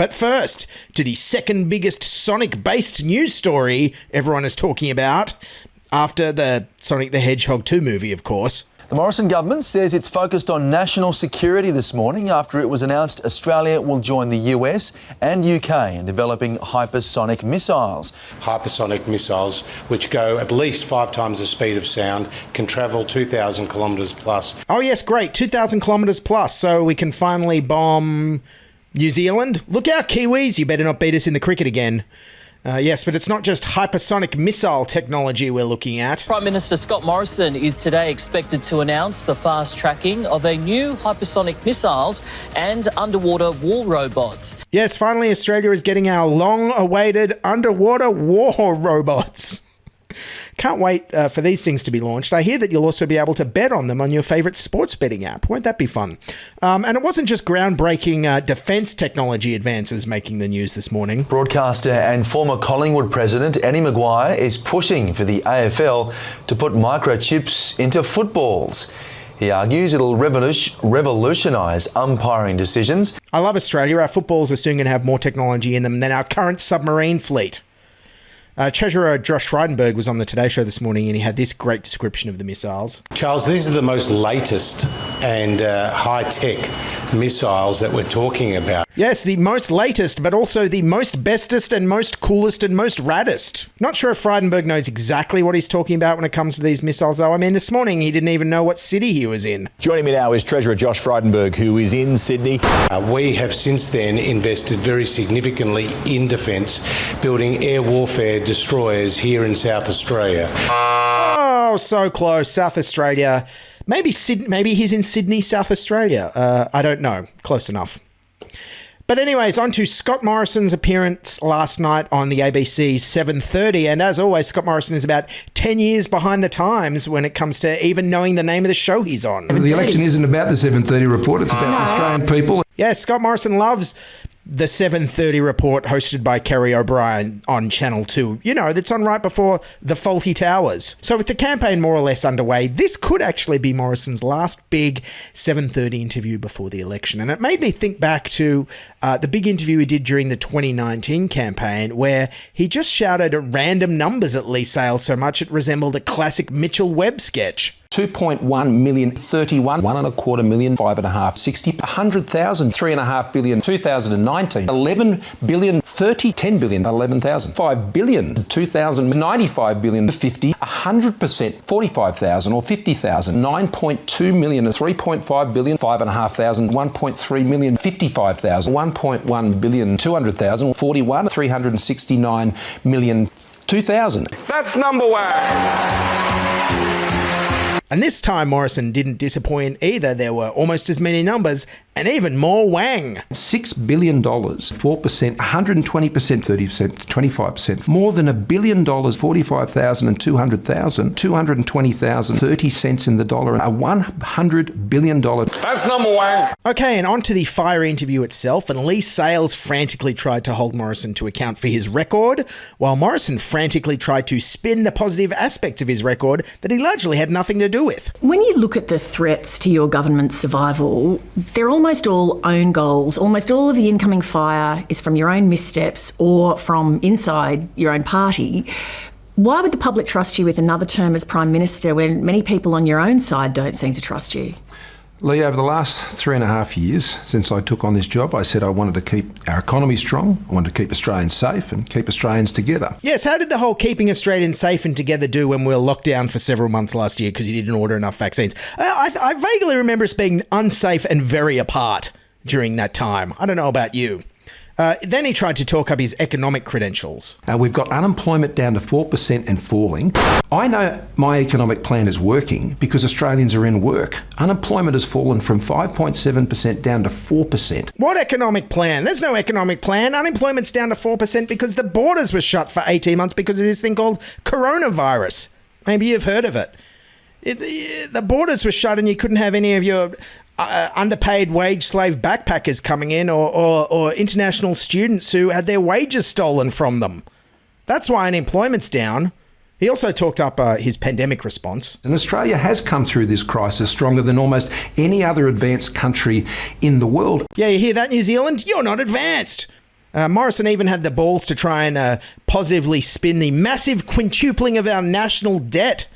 But first, to the second biggest Sonic-based news story everyone is talking about, after the Sonic the Hedgehog 2 movie, of course. The Morrison government says it's focused on national security this morning after it was announced Australia will join the US and UK in developing hypersonic missiles. Hypersonic missiles, which go at least 5 times the speed of sound, can travel 2,000 kilometres plus. Oh yes, great, 2,000 kilometres plus, so we can finally bomb New Zealand? Look out, Kiwis, you better not beat us in the cricket again. Yes, but it's not just hypersonic missile technology we're looking at. Prime Minister Scott Morrison is today expected to announce the fast tracking of a new hypersonic missiles and underwater war robots. Yes, finally Australia is getting our long-awaited underwater war robots. Can't wait for these things to be launched. I hear that you'll also be able to bet on them on your favourite sports betting app. Won't that be fun? And it wasn't just groundbreaking defence technology advances making the news this morning. Broadcaster and former Collingwood president Eddie Maguire is pushing for the AFL to put microchips into footballs. He argues it'll revolutionise umpiring decisions. I love Australia. Our footballs are soon going to have more technology in them than our current submarine fleet. Treasurer Josh Frydenberg was on the Today Show this morning and he had this great description of the missiles. Charles, these are the most latest and high-tech missiles that we're talking about. Yes, the most latest, but also the most bestest and most coolest and most raddest. Not sure if Frydenberg knows exactly what he's talking about when it comes to these missiles, though. I mean, this morning he didn't even know what city he was in. Joining me now is Treasurer Josh Frydenberg, who is in Sydney. We have since then invested very significantly in defence, building air warfare destroyers here in South Australia. Oh, so close. South Australia. Maybe he's in Sydney, South Australia. I don't know. Close enough. But anyways, on to Scott Morrison's appearance last night on the ABC's 7:30. And as always, Scott Morrison is about 10 years behind the times when it comes to even knowing the name of the show he's on. The election isn't about the 7:30 report. It's about the Australian people. Yeah, Scott Morrison loves the 7:30 report hosted by Kerry O'Brien on Channel 2. You know, that's on right before the Faulty Towers. So with the campaign more or less underway, this could actually be Morrison's last big 7:30 interview before the election. And it made me think back to the big interview he did during the 2019 campaign where he just shouted random numbers at Leigh Sales so much it resembled a classic Mitchell Webb sketch. 2.1 million, 31, 1.25 million, 5.5, 60, 100,000, 3.5 billion, 2019, 11 billion, 30, 10 billion, 11,000, 5 billion, 2,000, 95 billion, 50, 100%, 45,000 or 50,000, 9.2 million, 3.5 billion, 5,500, 1.3 million, 55,000, 1.1 billion, 200,000, 41, 369 million, 2,000. That's number one. And this time Morrison didn't disappoint either. There were almost as many numbers and even more wang. $6 billion, 4%, 120%, 30%, 25%. More than $1 billion, 45,000 and 200,000, 220,000, 30 cents in the dollar, a $100 billion. That's number one. Okay, and on to the fiery interview itself. And Leigh Sales frantically tried to hold Morrison to account for his record, while Morrison frantically tried to spin the positive aspects of his record that he largely had nothing to do with. When you look at the threats to your government's survival, they're almost all own goals. Almost all of the incoming fire is from your own missteps or from inside your own party. Why would the public trust you with another term as Prime Minister when many people on your own side don't seem to trust you? Leigh, over the last 3.5 years since I took on this job, I said I wanted to keep our economy strong, I wanted to keep Australians safe and keep Australians together. Yes, how did the whole keeping Australians safe and together do when we were locked down for several months last year because you didn't order enough vaccines? I vaguely remember us being unsafe and very apart during that time. I don't know about you. Then he tried to talk up his economic credentials. We've got unemployment down to 4% and falling. I know my economic plan is working because Australians are in work. Unemployment has fallen from 5.7% down to 4%. What economic plan? There's no economic plan. Unemployment's down to 4% because the borders were shut for 18 months because of this thing called coronavirus. Maybe you've heard of it. The borders were shut and you couldn't have any of your underpaid wage slave backpackers coming in or international students who had their wages stolen from them. That's why unemployment's down. He also talked up his pandemic response. And Australia has come through this crisis stronger than almost any other advanced country in the world. Yeah, you hear that, New Zealand? You're not advanced. Morrison even had the balls to try and positively spin the massive quintupling of our national debt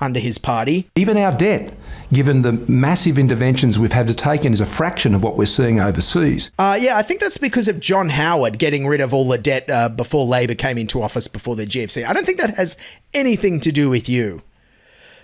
under his party. Even our debt, given the massive interventions we've had to take in, is a fraction of what we're seeing overseas. Yeah, I think that's because of John Howard getting rid of all the debt before Labor came into office before the GFC. I don't think that has anything to do with you.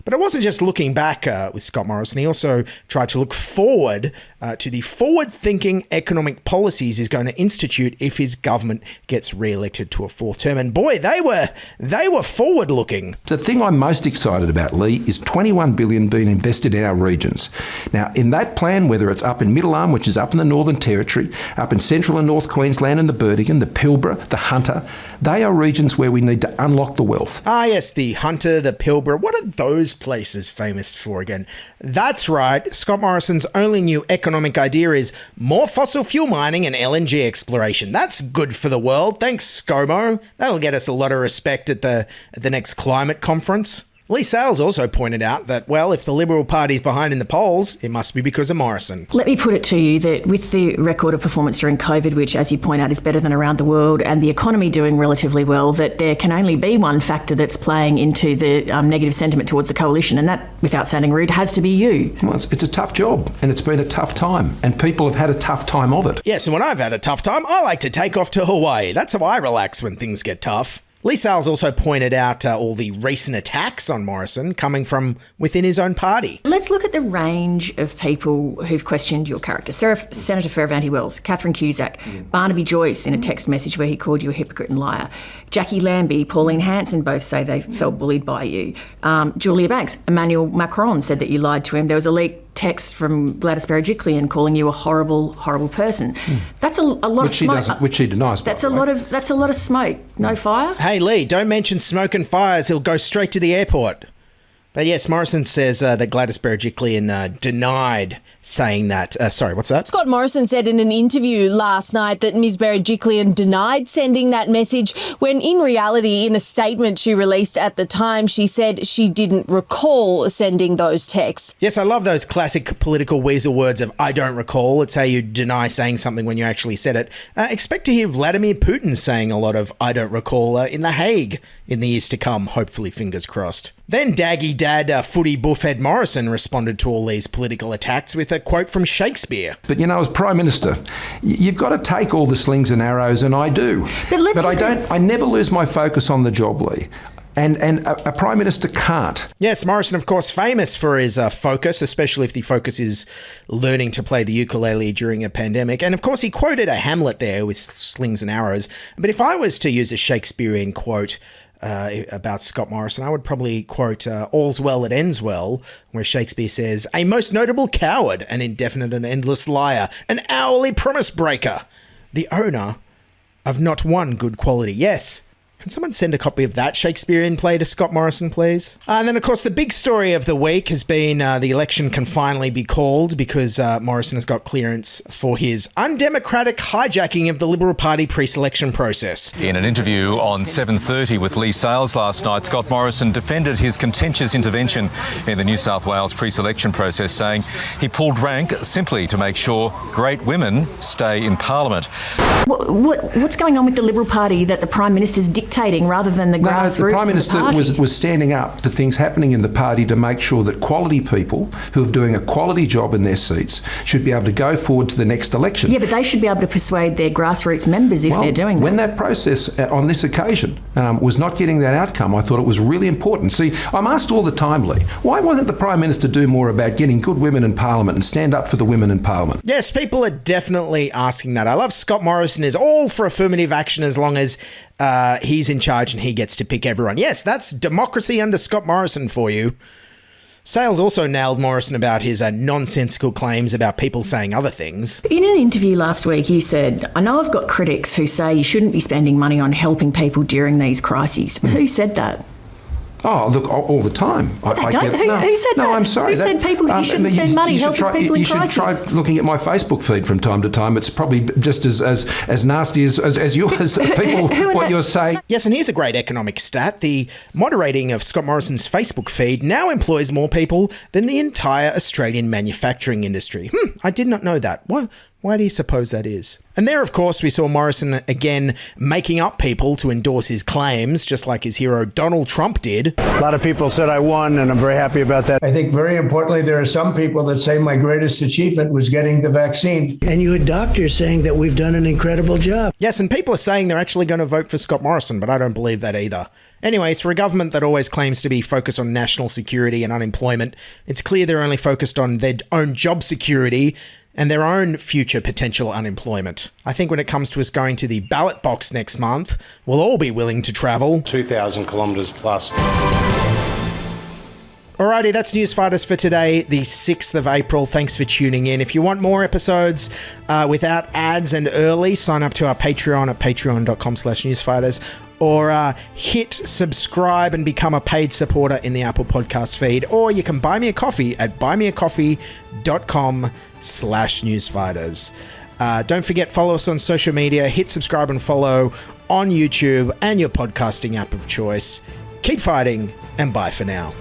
But it wasn't just looking back with Scott Morrison. He also tried to look forward to the forward-thinking economic policies he's going to institute if his government gets re-elected to a fourth term. And boy, they were forward-looking. The thing I'm most excited about, Leigh, is $21 billion being invested in our regions. Now, in that plan, whether it's up in Middle Arm, which is up in the Northern Territory, up in Central and North Queensland and the Burdekin, the Pilbara, the Hunter, they are regions where we need to unlock the wealth. Ah, yes, the Hunter, the Pilbara. What are those places famous for again? That's right. Scott Morrison's only new economic idea is more fossil fuel mining and LNG exploration. That's good for the world. Thanks, ScoMo. That'll get us a lot of respect at the next climate conference. Leigh Sales also pointed out that, well, if the Liberal Party's behind in the polls, it must be because of Morrison. Let me put it to you that with the record of performance during COVID, which, as you point out, is better than around the world, and the economy doing relatively well, that there can only be one factor that's playing into the negative sentiment towards the coalition, and that, without sounding rude, has to be you. Well, it's a tough job, and it's been a tough time, and people have had a tough time of it. Yes, and when I've had a tough time, I like to take off to Hawaii. That's how I relax when things get tough. Leigh Sales also pointed out all the recent attacks on Morrison coming from within his own party. Let's look at the range of people who've questioned your character. Senator Fierravanti Wells, Catherine Cusack, Barnaby Joyce in a text message where he called you a hypocrite and liar. Jackie Lambie, Pauline Hanson both say they felt bullied by you. Julia Banks, Emmanuel Macron said that you lied to him. There was a leaked text from Gladys Berejiklian calling you a horrible, horrible person. That's a lot of smoke. Which she denies. That's a lot of smoke. No fire. Hey Leigh, don't mention smoke and fires. He'll go straight to the airport. But yes, Morrison says that Gladys Berejiklian denied saying that. Sorry, what's that? Scott Morrison said in an interview last night that Ms Berejiklian denied sending that message when in reality, in a statement she released at the time, she said she didn't recall sending those texts. Yes, I love those classic political weasel words of I don't recall. It's how you deny saying something when you actually said it. Expect to hear Vladimir Putin saying a lot of I don't recall in The Hague in the years to come, hopefully, fingers crossed. Then Daggy Dad footy buffhead Morrison responded to all these political attacks with a quote from Shakespeare. But, you know, as Prime Minister, you've got to take all the slings and arrows, and I do. But I never lose my focus on the job, Leigh. And a Prime Minister can't. Yes, Morrison, of course, famous for his focus, especially if the focus is learning to play the ukulele during a pandemic. And, of course, he quoted a Hamlet there with slings and arrows. But if I was to use a Shakespearean quote about Scott Morrison, I would probably quote All's Well That Ends Well, where Shakespeare says, a most notable coward, an indefinite and endless liar, an hourly promise breaker, the owner of not one good quality. Yes. Can someone send a copy of that Shakespearean play to Scott Morrison, please? And then, of course, the big story of the week has been the election can finally be called because Morrison has got clearance for his undemocratic hijacking of the Liberal Party pre-selection process. In an interview on 7:30 with Leigh Sales last night, Scott Morrison defended his contentious intervention in the New South Wales pre-selection process, saying he pulled rank simply to make sure great women stay in Parliament. What's going on with the Liberal Party that the Prime Minister's dictating rather than the grassroots? No, the Prime Minister of the party? was standing up to things happening in the party to make sure that quality people who are doing a quality job in their seats should be able to go forward to the next election. Yeah, but they should be able to persuade their grassroots members if they're doing that. When that process on this occasion was not getting that outcome, I thought it was really important. See, I'm asked all the time, Leigh, why wasn't the Prime Minister do more about getting good women in Parliament and stand up for the women in Parliament? Yes, people are definitely asking that. I love Scott Morrison is all for affirmative action as long as he's in charge and he gets to pick everyone. Yes, that's democracy under Scott Morrison for you. Sales also nailed Morrison about his nonsensical claims about people saying other things. In an interview last week, you said, I know I've got critics who say you shouldn't be spending money on helping people during these crises. Who said that? Oh, look, all the time. Who said that? No, I'm sorry. Who said you shouldn't spend money helping people in crisis? You should try looking at my Facebook feed from time to time. It's probably just as nasty as yours, people, what you're saying. Yes, and here's a great economic stat. The moderating of Scott Morrison's Facebook feed now employs more people than the entire Australian manufacturing industry. I did not know that. Why do you suppose that is? And there, of course, we saw Morrison again making up people to endorse his claims, just like his hero Donald Trump did. A lot of people said I won, and I'm very happy about that. I think very importantly, there are some people that say my greatest achievement was getting the vaccine. And you had doctors saying that we've done an incredible job. Yes, and people are saying they're actually going to vote for Scott Morrison, but I don't believe that either. Anyways, for a government that always claims to be focused on national security and unemployment, it's clear they're only focused on their own job security and their own future potential unemployment. I think when it comes to us going to the ballot box next month, we'll all be willing to travel 2,000 kilometres plus. Alrighty, that's Newsfighters for today, the 6th of April. Thanks for tuning in. If you want more episodes without ads and early, sign up to our Patreon at patreon.com/newsfighters or hit subscribe and become a paid supporter in the Apple Podcast feed. Or you can buy me a coffee at buymeacoffee.com/newsfighters. Don't forget, follow us on social media, hit subscribe and follow on YouTube and your podcasting app of choice. Keep fighting, and bye for now.